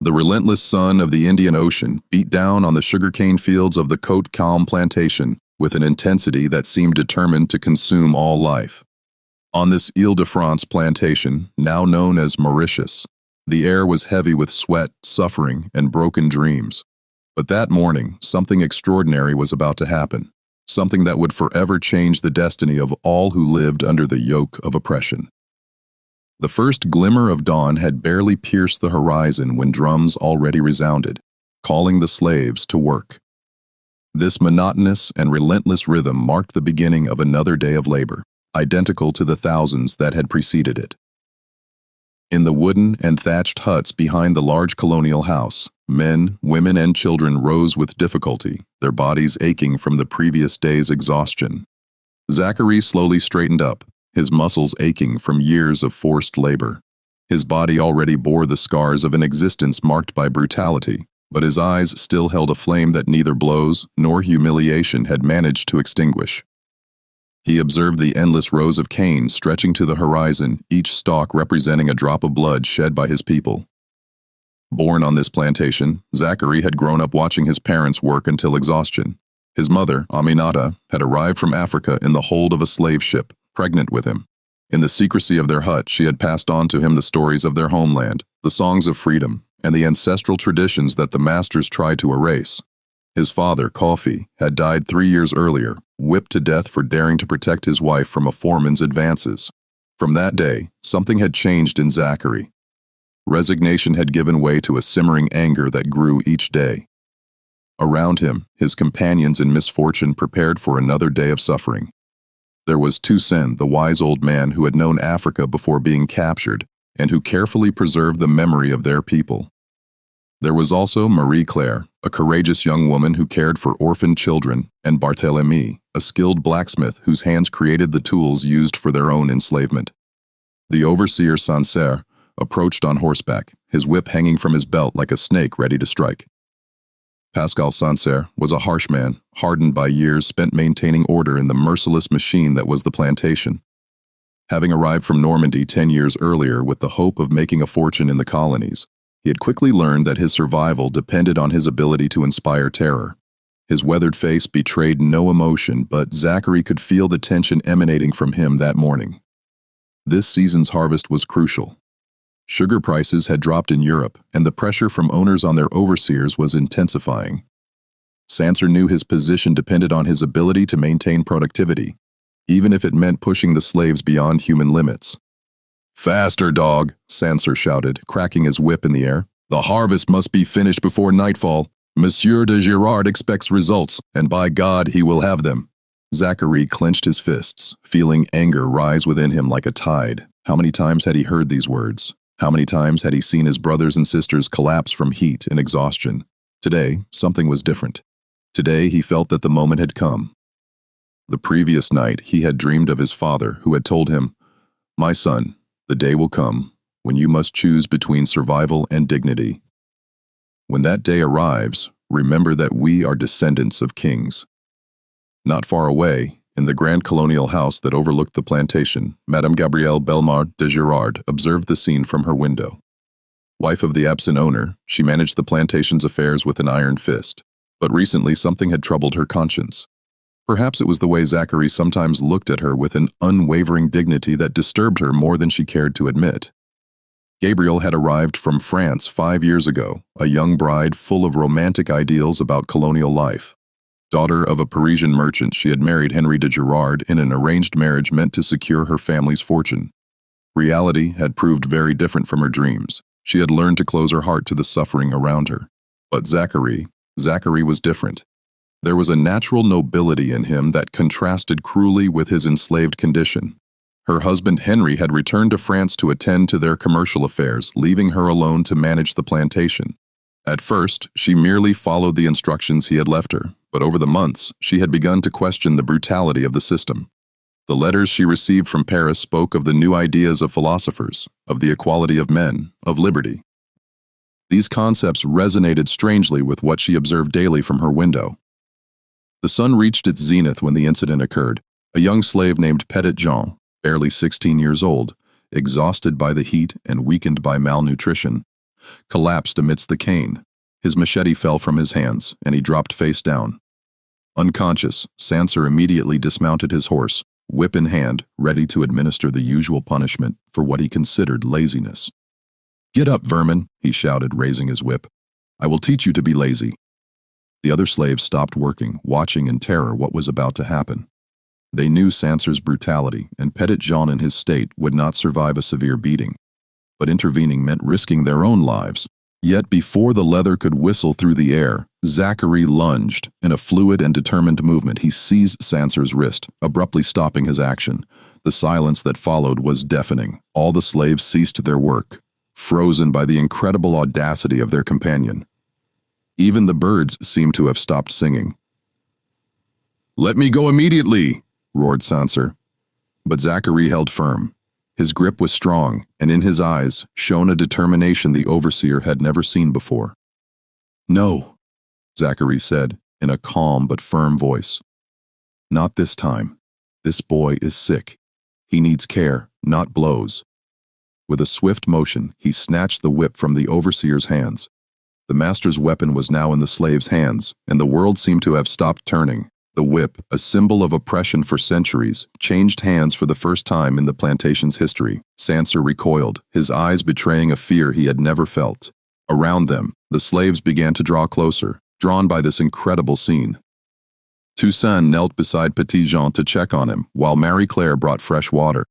The relentless sun of the Indian Ocean beat down on the sugarcane fields of the Côte Calme plantation with an intensity that seemed determined to consume all life. On this Île-de-France plantation, now known as Mauritius, the air was heavy with sweat, suffering, and broken dreams. But that morning, something extraordinary was about to happen, something that would forever change the destiny of all who lived under the yoke of oppression. The first glimmer of dawn had barely pierced the horizon when drums already resounded, calling the slaves to work. This monotonous and relentless rhythm marked the beginning of another day of labor, identical to the thousands that had preceded it. In the wooden and thatched huts behind the large colonial house, men, women, and children rose with difficulty, their bodies aching from the previous day's exhaustion. Zacharie slowly straightened up, his muscles aching from years of forced labor. His body already bore the scars of an existence marked by brutality, but his eyes still held a flame that neither blows nor humiliation had managed to extinguish. He observed the endless rows of cane stretching to the horizon, each stalk representing a drop of blood shed by his people. Born on this plantation, Zacharie had grown up watching his parents work until exhaustion. His mother, Aminata, had arrived from Africa in the hold of a slave ship, pregnant with him. In the secrecy of their hut, she had passed on to him the stories of their homeland, the songs of freedom, and the ancestral traditions that the masters tried to erase. His father, Kofi, had died 3 years earlier, whipped to death for daring to protect his wife from a foreman's advances. From that day, something had changed in Zacharie. Resignation had given way to a simmering anger that grew each day. Around him, his companions in misfortune prepared for another day of suffering. There was Toussaint, the wise old man who had known Africa before being captured, and who carefully preserved the memory of their people. There was also Marie-Claire, a courageous young woman who cared for orphaned children, and Barthélemy, a skilled blacksmith whose hands created the tools used for their own enslavement. The overseer Sancerre approached on horseback, his whip hanging from his belt like a snake ready to strike. Pascal Sancerre was a harsh man, hardened by years spent maintaining order in the merciless machine that was the plantation. Having arrived from Normandy 10 years earlier with the hope of making a fortune in the colonies, he had quickly learned that his survival depended on his ability to inspire terror. His weathered face betrayed no emotion, but Zacharie could feel the tension emanating from him that morning. This season's harvest was crucial. Sugar prices had dropped in Europe, and the pressure from owners on their overseers was intensifying. Sancerre knew his position depended on his ability to maintain productivity, even if it meant pushing the slaves beyond human limits. "Faster, dog," Sancerre shouted, cracking his whip in the air. "The harvest must be finished before nightfall. Monsieur de Girard expects results, and by God he will have them." Zacharie clenched his fists, feeling anger rise within him like a tide. How many times had he heard these words? How many times had he seen his brothers and sisters collapse from heat and exhaustion? Today, something was different. Today, he felt that the moment had come. The previous night, he had dreamed of his father, who had told him, "My son, the day will come when you must choose between survival and dignity. When that day arrives, remember that we are descendants of kings." Not far away, in the grand colonial house that overlooked the plantation, Madame Gabrielle Bellemare de Girard observed the scene from her window. Wife of the absent owner, she managed the plantation's affairs with an iron fist, but recently something had troubled her conscience. Perhaps it was the way Zacharie sometimes looked at her with an unwavering dignity that disturbed her more than she cared to admit. Gabrielle had arrived from France 5 years ago, a young bride full of romantic ideals about colonial life. Daughter of a Parisian merchant, she had married Henry de Girard in an arranged marriage meant to secure her family's fortune. Reality had proved very different from her dreams. She had learned to close her heart to the suffering around her. But Zacharie was different. There was a natural nobility in him that contrasted cruelly with his enslaved condition. Her husband Henry had returned to France to attend to their commercial affairs, leaving her alone to manage the plantation. At first, she merely followed the instructions he had left her, but over the months, she had begun to question the brutality of the system. The letters she received from Paris spoke of the new ideas of philosophers, of the equality of men, of liberty. These concepts resonated strangely with what she observed daily from her window. The sun reached its zenith when the incident occurred. A young slave named Petit Jean, barely 16 years old, exhausted by the heat and weakened by malnutrition, collapsed amidst the cane. His machete fell from his hands, and he dropped face down. Unconscious, Sancer immediately dismounted his horse, whip in hand, ready to administer the usual punishment for what he considered laziness. "Get up, vermin," he shouted, raising his whip. "I will teach you to be lazy." The other slaves stopped working, watching in terror what was about to happen. They knew Sancer's brutality, and Petit Jean in his state would not survive a severe beating. But intervening meant risking their own lives. Yet before the leather could whistle through the air, Zacharie lunged. In a fluid and determined movement, he seized Sancer's wrist, abruptly stopping his action. The silence that followed was deafening. All the slaves ceased their work, frozen by the incredible audacity of their companion. Even the birds seemed to have stopped singing. "Let me go immediately!" roared Sancer. But Zacharie held firm. His grip was strong, and in his eyes shone a determination the overseer had never seen before. "No," Zacharie said, in a calm but firm voice. "Not this time. This boy is sick. He needs care, not blows." With a swift motion, he snatched the whip from the overseer's hands. The master's weapon was now in the slave's hands, and the world seemed to have stopped turning. The whip, a symbol of oppression for centuries, changed hands for the first time in the plantation's history. Sancer recoiled, his eyes betraying a fear he had never felt. Around them, the slaves began to draw closer, drawn by this incredible scene. Toussaint knelt beside Petit Jean to check on him, while Marie-Claire brought fresh water.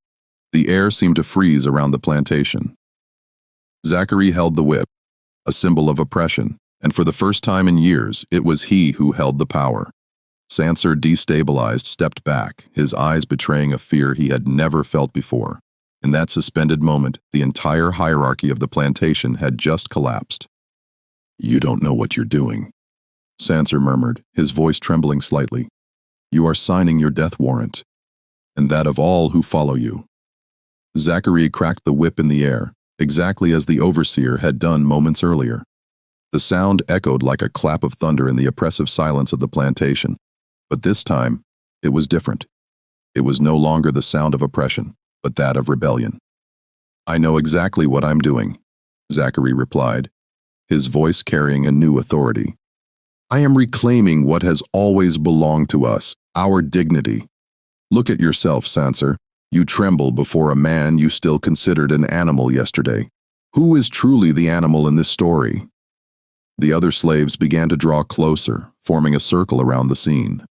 The air seemed to freeze around the plantation. Zacharie held the whip, a symbol of oppression, and for the first time in years, it was he who held the power. Sancer, destabilized, stepped back, his eyes betraying a fear he had never felt before. In that suspended moment, the entire hierarchy of the plantation had just collapsed. "You don't know what you're doing," Sancer murmured, his voice trembling slightly. "You are signing your death warrant, and that of all who follow you." Zacharie cracked the whip in the air, exactly as the overseer had done moments earlier. The sound echoed like a clap of thunder in the oppressive silence of the plantation. But this time, it was different. It was no longer the sound of oppression, but that of rebellion. "I know exactly what I'm doing," Zacharie replied, his voice carrying a new authority. "I am reclaiming what has always belonged to us, our dignity. Look at yourself, Sancer. You tremble before a man you still considered an animal yesterday. Who is truly the animal in this story?" The other slaves began to draw closer, forming a circle around the scene.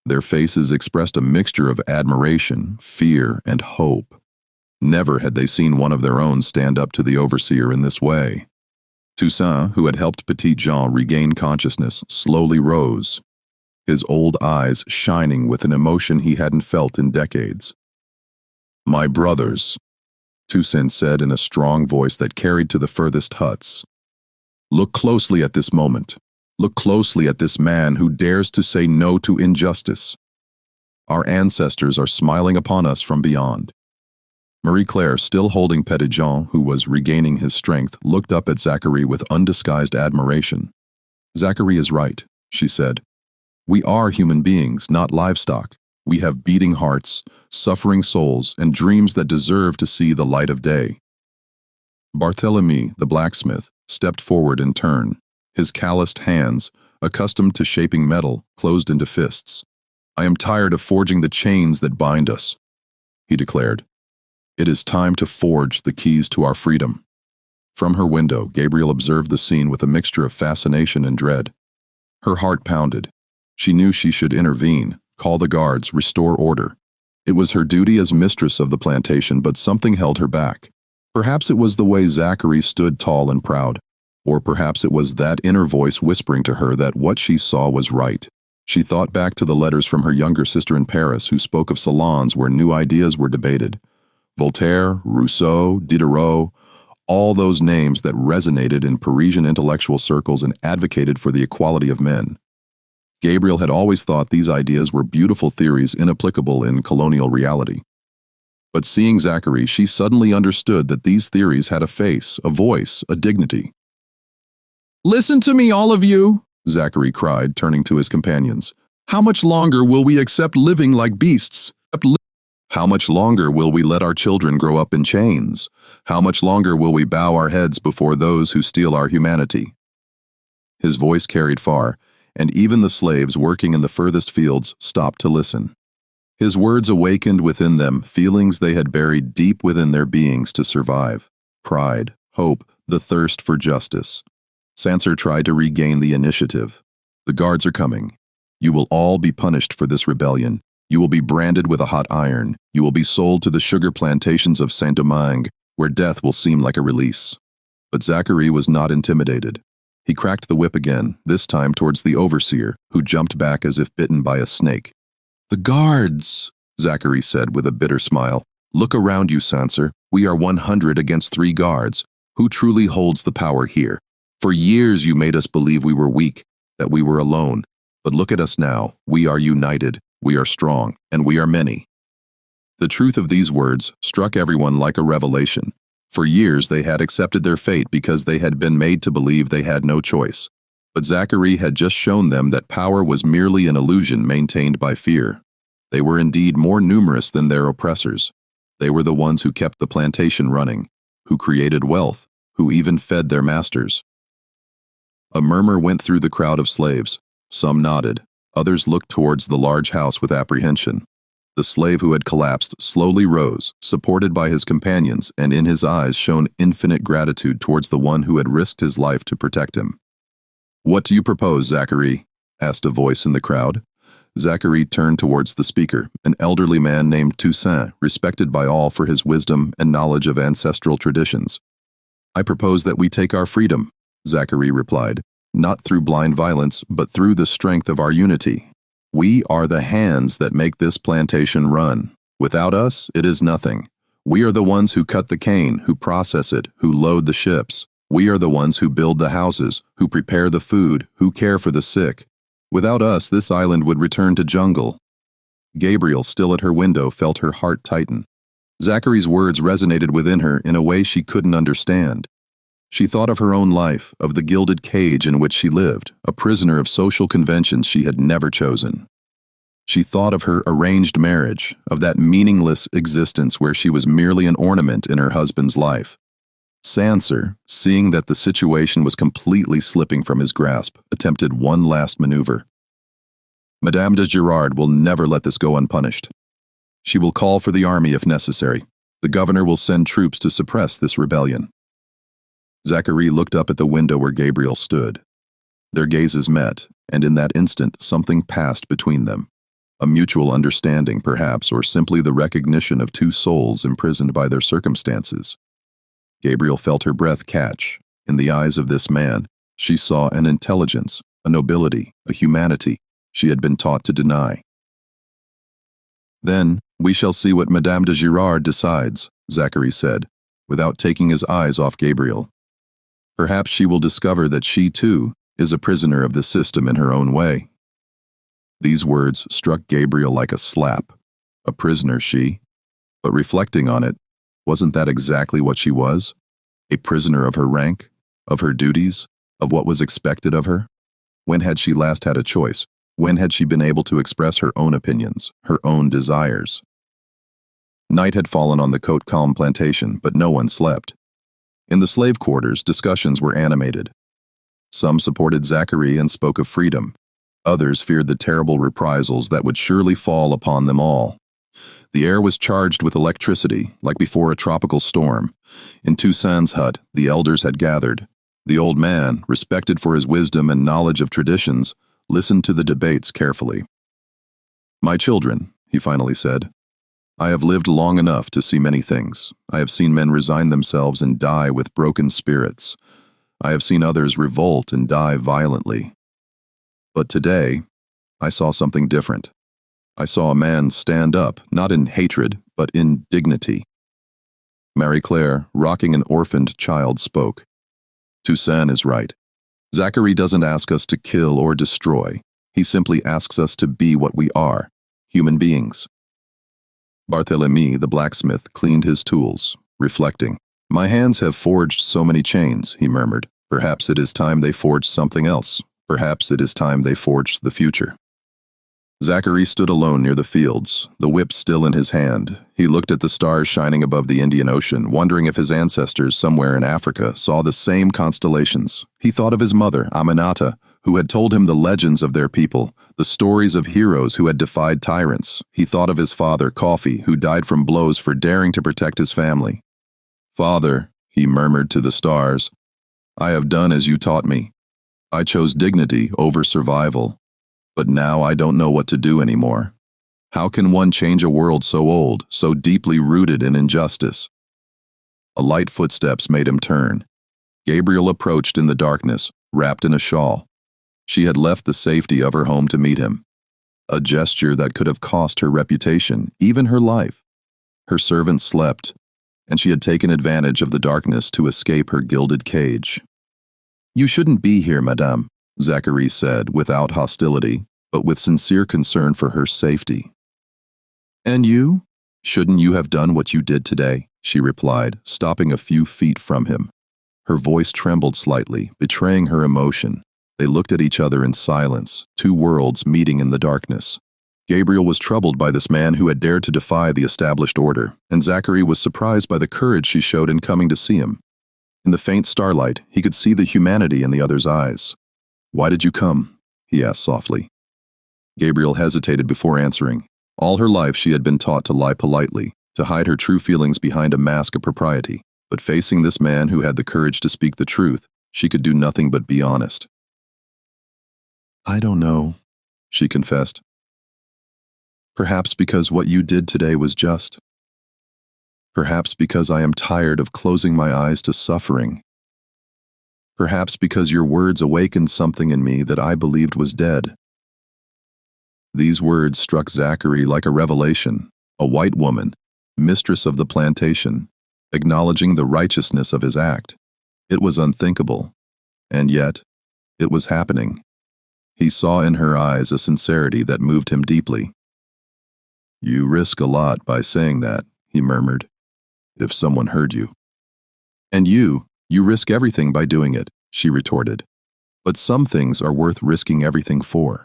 Their faces expressed a mixture of admiration, fear, and hope. Never had they seen one of their own stand up to the overseer in this way. Toussaint, who had helped Petit Jean regain consciousness, slowly rose, his old eyes shining with an emotion he hadn't felt in decades. "My brothers," Toussaint said in a strong voice that carried to the furthest huts. "Look closely at this moment. Look closely at this man who dares to say no to injustice. Our ancestors are smiling upon us from beyond." Marie-Claire, still holding Petit Jean, who was regaining his strength, looked up at Zacharie with undisguised admiration. "Zacharie is right," she said. "We are human beings, not livestock. We have beating hearts, suffering souls, and dreams that deserve to see the light of day." Barthélemy, the blacksmith, stepped forward in turn. His calloused hands, accustomed to shaping metal, closed into fists. "I am tired of forging the chains that bind us," he declared. "It is time to forge the keys to our freedom." From her window, Gabrielle observed the scene with a mixture of fascination and dread. Her heart pounded. She knew she should intervene, call the guards, restore order. It was her duty as mistress of the plantation, but something held her back. Perhaps it was the way Zacharie stood tall and proud. Or perhaps it was that inner voice whispering to her that what she saw was right. She thought back to the letters from her younger sister in Paris who spoke of salons where new ideas were debated. Voltaire, Rousseau, Diderot, all those names that resonated in Parisian intellectual circles and advocated for the equality of men. Gabrielle had always thought these ideas were beautiful theories inapplicable in colonial reality. But seeing Zacharie, she suddenly understood that these theories had a face, a voice, a dignity. "Listen to me, all of you," Zacharie cried, turning to his companions. "How much longer will we accept living like beasts? How much longer will we let our children grow up in chains? How much longer will we bow our heads before those who steal our humanity?" His voice carried far, and even the slaves working in the furthest fields stopped to listen. His words awakened within them feelings they had buried deep within their beings to survive: pride, hope, the thirst for justice. Sanser tried to regain the initiative. "The guards are coming. You will all be punished for this rebellion. You will be branded with a hot iron. You will be sold to the sugar plantations of Saint-Domingue, where death will seem like a release." But Zacharie was not intimidated. He cracked the whip again, this time towards the overseer, who jumped back as if bitten by a snake. "The guards," Zacharie said with a bitter smile. "Look around you, Sanser. We are 100 against 3 guards. Who truly holds the power here? For years you made us believe we were weak, that we were alone. But look at us now. We are united, we are strong, and we are many." The truth of these words struck everyone like a revelation. For years they had accepted their fate because they had been made to believe they had no choice. But Zacharie had just shown them that power was merely an illusion maintained by fear. They were indeed more numerous than their oppressors. They were the ones who kept the plantation running, who created wealth, who even fed their masters. A murmur went through the crowd of slaves. Some nodded, others looked towards the large house with apprehension. The slave who had collapsed slowly rose, supported by his companions, and in his eyes shone infinite gratitude towards the one who had risked his life to protect him. "What do you propose, Zacharie?" asked a voice in the crowd. Zacharie turned towards the speaker, an elderly man named Toussaint, respected by all for his wisdom and knowledge of ancestral traditions. "I propose that we take our freedom," Zacharie replied, "not through blind violence, but through the strength of our unity. We are the hands that make this plantation run. Without us, it is nothing. We are the ones who cut the cane, who process it, who load the ships. We are the ones who build the houses, who prepare the food, who care for the sick. Without us, this island would return to jungle." Gabriel, still at her window, felt her heart tighten. Zacharie's words resonated within her in a way she couldn't understand. She thought of her own life, of the gilded cage in which she lived, a prisoner of social conventions she had never chosen. She thought of her arranged marriage, of that meaningless existence where she was merely an ornament in her husband's life. Sanser, seeing that the situation was completely slipping from his grasp, attempted one last maneuver. "Madame de Girard will never let this go unpunished. She will call for the army if necessary. The governor will send troops to suppress this rebellion." Zacharie looked up at the window where Gabriel stood. Their gazes met, and in that instant something passed between them. A mutual understanding, perhaps, or simply the recognition of 2 souls imprisoned by their circumstances. Gabriel felt her breath catch. In the eyes of this man, she saw an intelligence, a nobility, a humanity she had been taught to deny. "Then, we shall see what Madame de Girard decides," Zacharie said, without taking his eyes off Gabriel. "Perhaps she will discover that she, too, is a prisoner of the system in her own way." These words struck Gabriel like a slap. A prisoner, she. But reflecting on it, wasn't that exactly what she was? A prisoner of her rank, of her duties, of what was expected of her? When had she last had a choice? When had she been able to express her own opinions, her own desires? Night had fallen on the Côte Calme plantation, but no one slept. In the slave quarters, discussions were animated. Some supported Zacharie and spoke of freedom. Others feared the terrible reprisals that would surely fall upon them all. The air was charged with electricity, like before a tropical storm. In Toussaint's hut, the elders had gathered. The old man, respected for his wisdom and knowledge of traditions, listened to the debates carefully. "My children," he finally said, "I have lived long enough to see many things. I have seen men resign themselves and die with broken spirits. I have seen others revolt and die violently. But today, I saw something different. I saw a man stand up, not in hatred, but in dignity." Marie-Claire, rocking an orphaned child, spoke. "Toussaint is right. Zacharie doesn't ask us to kill or destroy. He simply asks us to be what we are, human beings." Barthélemy, the blacksmith, cleaned his tools, reflecting. "My hands have forged so many chains," he murmured. "Perhaps it is time they forged something else. Perhaps it is time they forged the future." Zacharie stood alone near the fields, the whip still in his hand. He looked at the stars shining above the Indian Ocean, wondering if his ancestors somewhere in Africa saw the same constellations. He thought of his mother, Aminata, who had told him the legends of their people, the stories of heroes who had defied tyrants. He thought of his father, Coffee, who died from blows for daring to protect his family. "Father," he murmured to the stars, "I have done as you taught me. I chose dignity over survival. But now I don't know what to do anymore. How can one change a world so old, so deeply rooted in injustice?" A light footsteps made him turn. Gabriel approached in the darkness, wrapped in a shawl. She had left the safety of her home to meet him. A gesture that could have cost her reputation, even her life. Her servant slept, and she had taken advantage of the darkness to escape her gilded cage. "You shouldn't be here, madame," Zacharie said, without hostility, but with sincere concern for her safety. "And you? Shouldn't you have done what you did today?" she replied, stopping a few feet from him. Her voice trembled slightly, betraying her emotion. They looked at each other in silence, two worlds meeting in the darkness. Gabriel was troubled by this man who had dared to defy the established order, and Zacharie was surprised by the courage she showed in coming to see him. In the faint starlight, he could see the humanity in the other's eyes. "Why did you come?" he asked softly. Gabriel hesitated before answering. All her life she had been taught to lie politely, to hide her true feelings behind a mask of propriety. But facing this man who had the courage to speak the truth, she could do nothing but be honest. "I don't know," she confessed. "Perhaps because what you did today was just. Perhaps because I am tired of closing my eyes to suffering. Perhaps because your words awakened something in me that I believed was dead." These words struck Zacharie like a revelation. A white woman, mistress of the plantation, acknowledging the righteousness of his act. It was unthinkable, and yet, it was happening. He saw in her eyes a sincerity that moved him deeply. "You risk a lot by saying that," he murmured, "if someone heard you." "And you risk everything by doing it," she retorted. "But some things are worth risking everything for."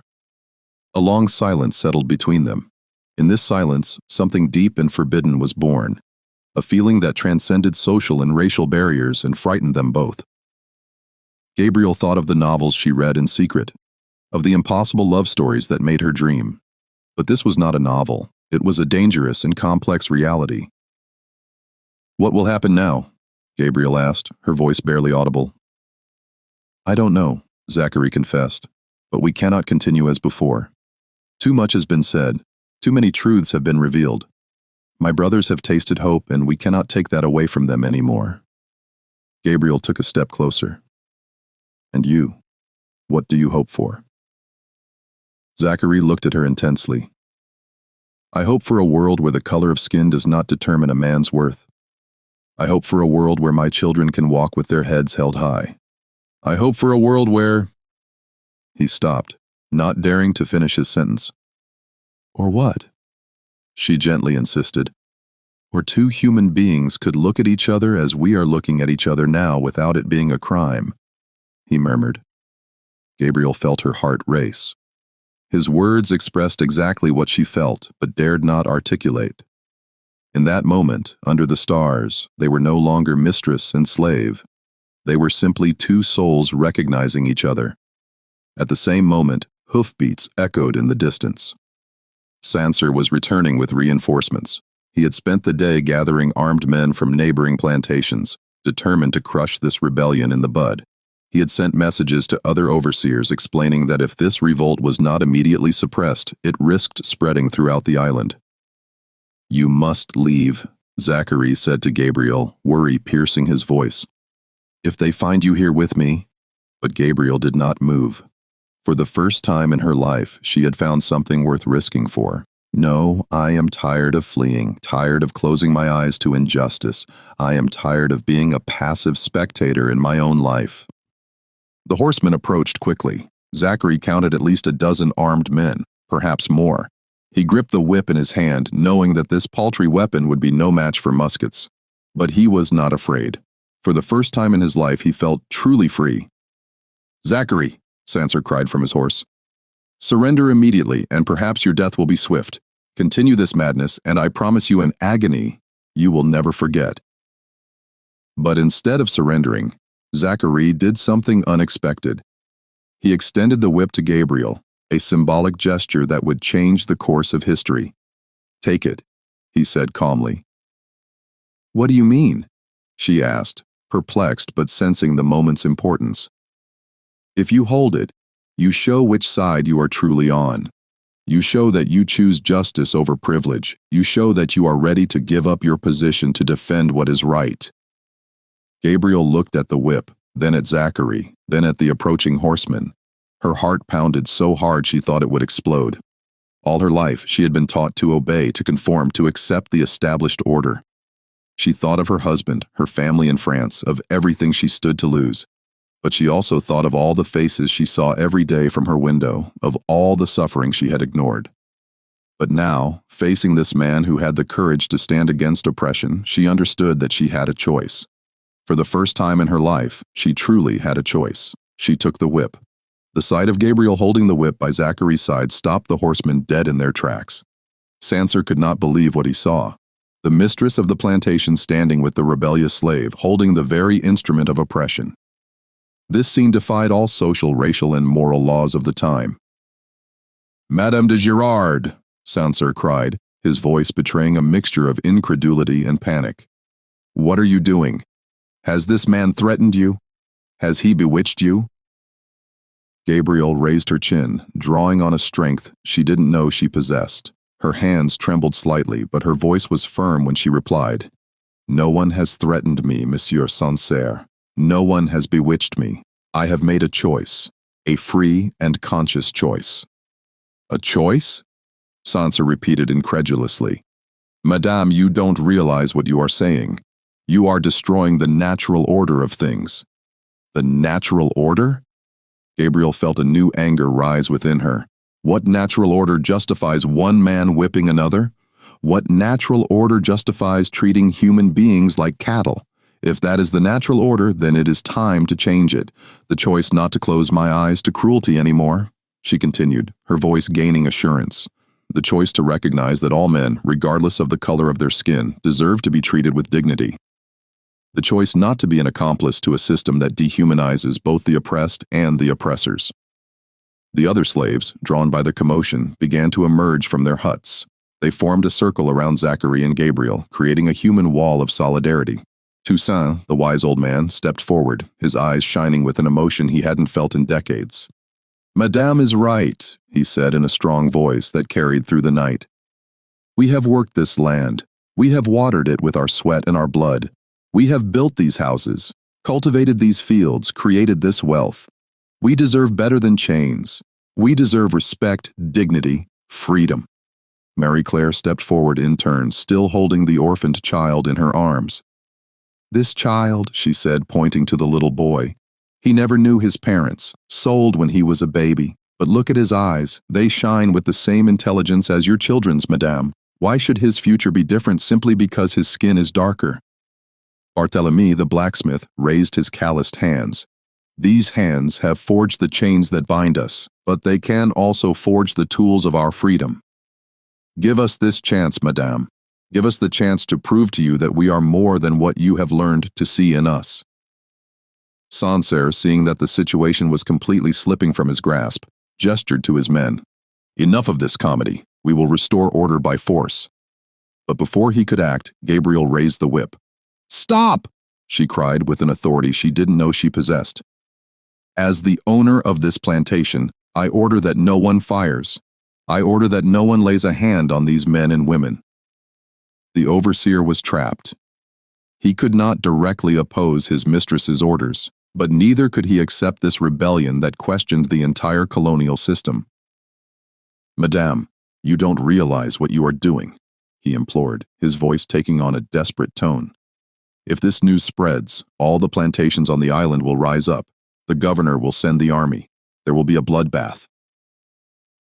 A long silence settled between them. In this silence, something deep and forbidden was born, a feeling that transcended social and racial barriers and frightened them both. Gabriel thought of the novels she read in secret, of the impossible love stories that made her dream. But this was not a novel. It was a dangerous and complex reality. "What will happen now?" Gabriel asked, her voice barely audible. "I don't know," Zacharie confessed, "but we cannot continue as before. Too much has been said. Too many truths have been revealed. My brothers have tasted hope, and we cannot take that away from them anymore." Gabriel took a step closer. "And you? What do you hope for?" Zacharie looked at her intensely. "I hope for a world where the color of skin does not determine a man's worth. I hope for a world where my children can walk with their heads held high. I hope for a world where—" He stopped, not daring to finish his sentence. "Or what?" she gently insisted. "Where two human beings could look at each other as we are looking at each other now without it being a crime," he murmured. Gabriel felt her heart race. His words expressed exactly what she felt, but dared not articulate. In that moment, under the stars, they were no longer mistress and slave. They were simply two souls recognizing each other. At the same moment, hoofbeats echoed in the distance. Sancer was returning with reinforcements. He had spent the day gathering armed men from neighboring plantations, determined to crush this rebellion in the bud. He had sent messages to other overseers explaining that if this revolt was not immediately suppressed, it risked spreading throughout the island. "You must leave," Zacharie said to Gabriel, worry piercing his voice. "If they find you here with me—" But Gabriel did not move. For the first time in her life, she had found something worth risking for. "No, I am tired of fleeing, tired of closing my eyes to injustice. I am tired of being a passive spectator in my own life." The horsemen approached quickly. Zacharie counted at least a dozen armed men, perhaps more. He gripped the whip in his hand, knowing that this paltry weapon would be no match for muskets. But he was not afraid. For the first time in his life, he felt truly free. "Zacharie!" Sancer cried from his horse. Surrender immediately, and perhaps your death will be swift. Continue this madness, and I promise you an agony you will never forget." But instead of surrendering, Zacharie did something unexpected. He extended the whip to Gabriel, a symbolic gesture that would change the course of history. "Take it," he said calmly. "What do you mean?" she asked, perplexed but sensing the moment's importance. "If you hold it, you show which side you are truly on. You show that you choose justice over privilege. You show that you are ready to give up your position to defend what is right." Gabriel looked at the whip, then at Zacharie, then at the approaching horseman. Her heart pounded so hard she thought it would explode. All her life, she had been taught to obey, to conform, to accept the established order. She thought of her husband, her family in France, of everything she stood to lose. But she also thought of all the faces she saw every day from her window, of all the suffering she had ignored. But now, facing this man who had the courage to stand against oppression, she understood that she had a choice. For the first time in her life, she truly had a choice. She took the whip. The sight of Gabriel holding the whip by Zacharie's side stopped the horsemen dead in their tracks. Sancerre could not believe what he saw. The mistress of the plantation standing with the rebellious slave, holding the very instrument of oppression. This scene defied all social, racial, and moral laws of the time. "Madame de Girard!" Sancerre cried, his voice betraying a mixture of incredulity and panic. "What are you doing? Has this man threatened you? Has he bewitched you?" Gabriel raised her chin, drawing on a strength she didn't know she possessed. Her hands trembled slightly, but her voice was firm when she replied, "No one has threatened me, Monsieur Sancerre. No one has bewitched me. I have made a choice, a free and conscious choice." "A choice?" Sancerre repeated incredulously. "Madame, you don't realize what you are saying. You are destroying the natural order of things." "The natural order?" Gabriel felt a new anger rise within her. What natural order justifies one man whipping another? What natural order justifies treating human beings like cattle? If that is the natural order, then it is time to change it. The choice not to close my eyes to cruelty anymore, she continued, her voice gaining assurance. The choice to recognize that all men, regardless of the color of their skin, deserve to be treated with dignity. The choice not to be an accomplice to a system that dehumanizes both the oppressed and the oppressors. The other slaves, drawn by the commotion, began to emerge from their huts. They formed a circle around Zacharie and Gabriel, creating a human wall of solidarity. Toussaint, the wise old man, stepped forward, his eyes shining with an emotion he hadn't felt in decades. "Madame is right," he said in a strong voice that carried through the night. "We have worked this land. We have watered it with our sweat and our blood. We have built these houses, cultivated these fields, created this wealth. We deserve better than chains. We deserve respect, dignity, freedom." Marie Claire stepped forward in turn, still holding the orphaned child in her arms. "This child," she said, pointing to the little boy, "he never knew his parents, sold when he was a baby. But look at his eyes. They shine with the same intelligence as your children's, madame. Why should his future be different simply because his skin is darker?" Barthélemy, the blacksmith, raised his calloused hands. "These hands have forged the chains that bind us, but they can also forge the tools of our freedom. Give us this chance, madame. Give us the chance to prove to you that we are more than what you have learned to see in us." Sancerre, seeing that the situation was completely slipping from his grasp, gestured to his men. "Enough of this comedy. We will restore order by force." But before he could act, Gabriel raised the whip. "Stop!" she cried with an authority she didn't know she possessed. "As the owner of this plantation, I order that no one fires. I order that no one lays a hand on these men and women." The overseer was trapped. He could not directly oppose his mistress's orders, but neither could he accept this rebellion that questioned the entire colonial system. "Madame, you don't realize what you are doing," he implored, his voice taking on a desperate tone. "If this news spreads, all the plantations on the island will rise up. The governor will send the army. There will be a bloodbath."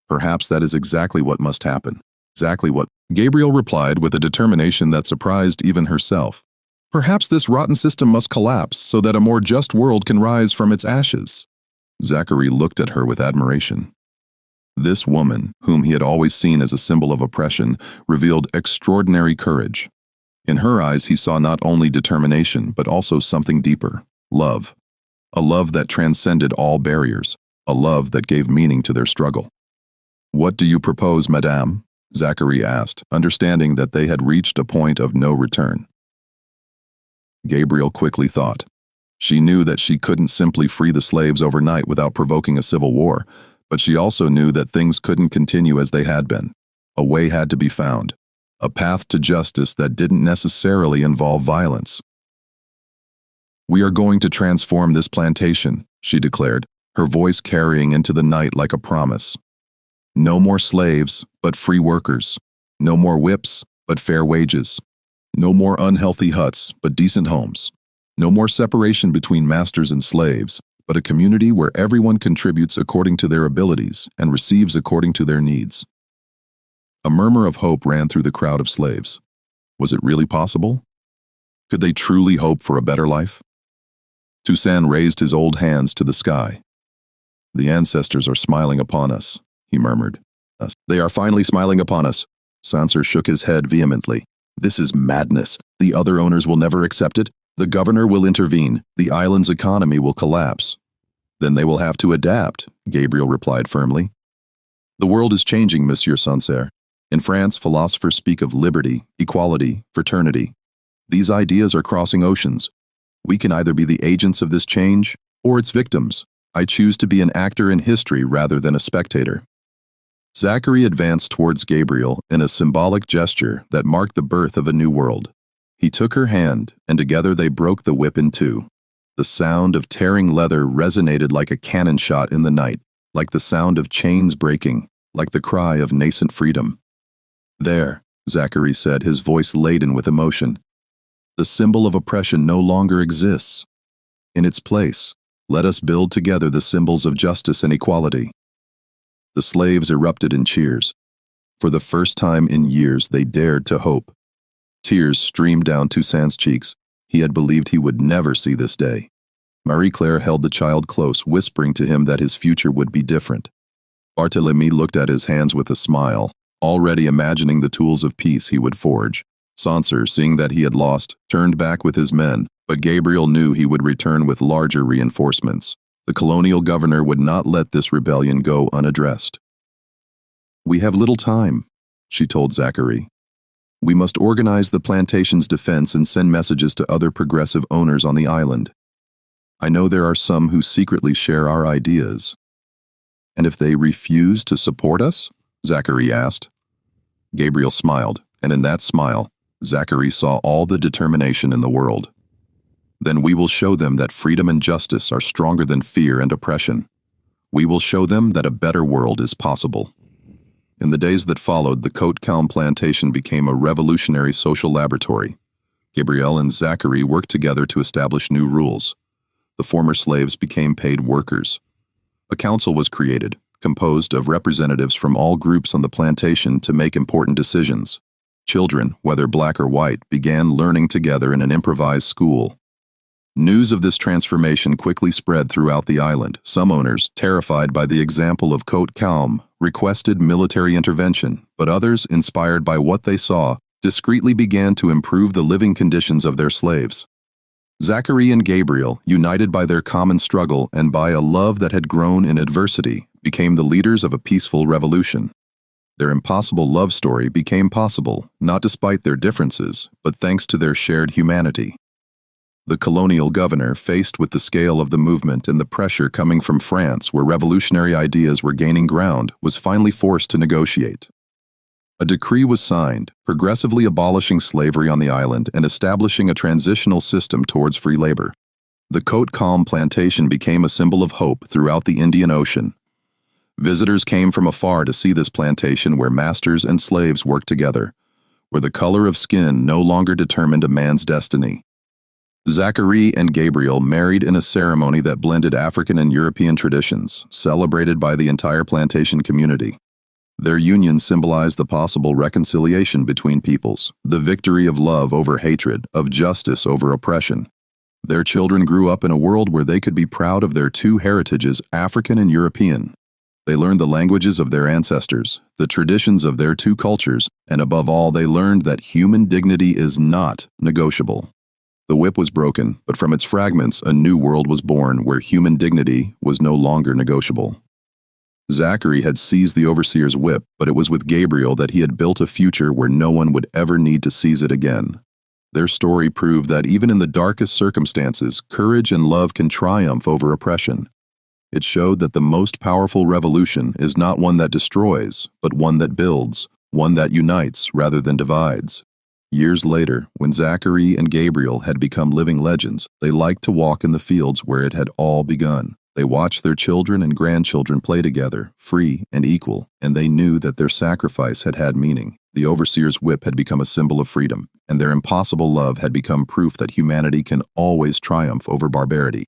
"Perhaps that is exactly what must happen. Exactly what," Gabriel replied with a determination that surprised even herself. "Perhaps this rotten system must collapse so that a more just world can rise from its ashes." Zacharie looked at her with admiration. This woman, whom he had always seen as a symbol of oppression, revealed extraordinary courage. In her eyes he saw not only determination, but also something deeper: love. A love that transcended all barriers, a love that gave meaning to their struggle. "What do you propose, madame?" Zacharie asked, understanding that they had reached a point of no return. Gabriel quickly thought. She knew that she couldn't simply free the slaves overnight without provoking a civil war, but she also knew that things couldn't continue as they had been. A way had to be found, a path to justice that didn't necessarily involve violence. "We are going to transform this plantation," she declared, her voice carrying into the night like a promise. "No more slaves, but free workers. No more whips, but fair wages. No more unhealthy huts, but decent homes. No more separation between masters and slaves, but a community where everyone contributes according to their abilities and receives according to their needs." A murmur of hope ran through the crowd of slaves. Was it really possible? Could they truly hope for a better life? Toussaint raised his old hands to the sky. "The ancestors are smiling upon us," he murmured. "They are finally smiling upon us." Sancerre shook his head vehemently. "This is madness. The other owners will never accept it. The governor will intervene. The island's economy will collapse." "Then they will have to adapt," Gabriel replied firmly. "The world is changing, Monsieur Sancerre. In France, philosophers speak of liberty, equality, fraternity. These ideas are crossing oceans. We can either be the agents of this change or its victims. I choose to be an actor in history rather than a spectator." Zacharie advanced towards Gabriel in a symbolic gesture that marked the birth of a new world. He took her hand, and together they broke the whip in two. The sound of tearing leather resonated like a cannon shot in the night, like the sound of chains breaking, like the cry of nascent freedom. "There," Zacharie said, his voice laden with emotion. "The symbol of oppression no longer exists. In its place, let us build together the symbols of justice and equality." The slaves erupted in cheers. For the first time in years, they dared to hope. Tears streamed down Toussaint's cheeks. He had believed he would never see this day. Marie-Claire held the child close, whispering to him that his future would be different. Barthélemy looked at his hands with a smile, already imagining the tools of peace he would forge. Sancerre, seeing that he had lost, turned back with his men, but Gabriel knew he would return with larger reinforcements. The colonial governor would not let this rebellion go unaddressed. "We have little time," she told Zacharie. "We must organize the plantation's defense and send messages to other progressive owners on the island. I know there are some who secretly share our ideas." "And if they refuse to support us?" Zacharie asked. Gabriel smiled, and in that smile, Zacharie saw all the determination in the world. "Then we will show them that freedom and justice are stronger than fear and oppression. We will show them that a better world is possible." In the days that followed, the Côte-Calme plantation became a revolutionary social laboratory. Gabriel and Zacharie worked together to establish new rules. The former slaves became paid workers. A council was created, composed of representatives from all groups on the plantation to make important decisions. Children, whether black or white, began learning together in an improvised school. News of this transformation quickly spread throughout the island. Some owners, terrified by the example of Côte-Calme, requested military intervention, but others, inspired by what they saw, discreetly began to improve the living conditions of their slaves. Zacharie and Gabriel, united by their common struggle and by a love that had grown in adversity, became the leaders of a peaceful revolution. Their impossible love story became possible, not despite their differences, but thanks to their shared humanity. The colonial governor, faced with the scale of the movement and the pressure coming from France, where revolutionary ideas were gaining ground, was finally forced to negotiate. A decree was signed, progressively abolishing slavery on the island and establishing a transitional system towards free labor. The Côte-Calme plantation became a symbol of hope throughout the Indian Ocean. Visitors came from afar to see this plantation where masters and slaves worked together, where the color of skin no longer determined a man's destiny. Zacharie and Gabriel married in a ceremony that blended African and European traditions, celebrated by the entire plantation community. Their union symbolized the possible reconciliation between peoples, the victory of love over hatred, of justice over oppression. Their children grew up in a world where they could be proud of their two heritages, African and European. They learned the languages of their ancestors, the traditions of their two cultures, and above all, they learned that human dignity is not negotiable. The whip was broken, but from its fragments, a new world was born where human dignity was no longer negotiable. Zacharie had seized the overseer's whip, but it was with Gabriel that he had built a future where no one would ever need to seize it again. Their story proved that even in the darkest circumstances, courage and love can triumph over oppression. It showed that the most powerful revolution is not one that destroys, but one that builds, one that unites rather than divides. Years later, when Zacharie and Gabriel had become living legends, they liked to walk in the fields where it had all begun. They watched their children and grandchildren play together, free and equal, and they knew that their sacrifice had had meaning. The overseer's whip had become a symbol of freedom, and their impossible love had become proof that humanity can always triumph over barbarity.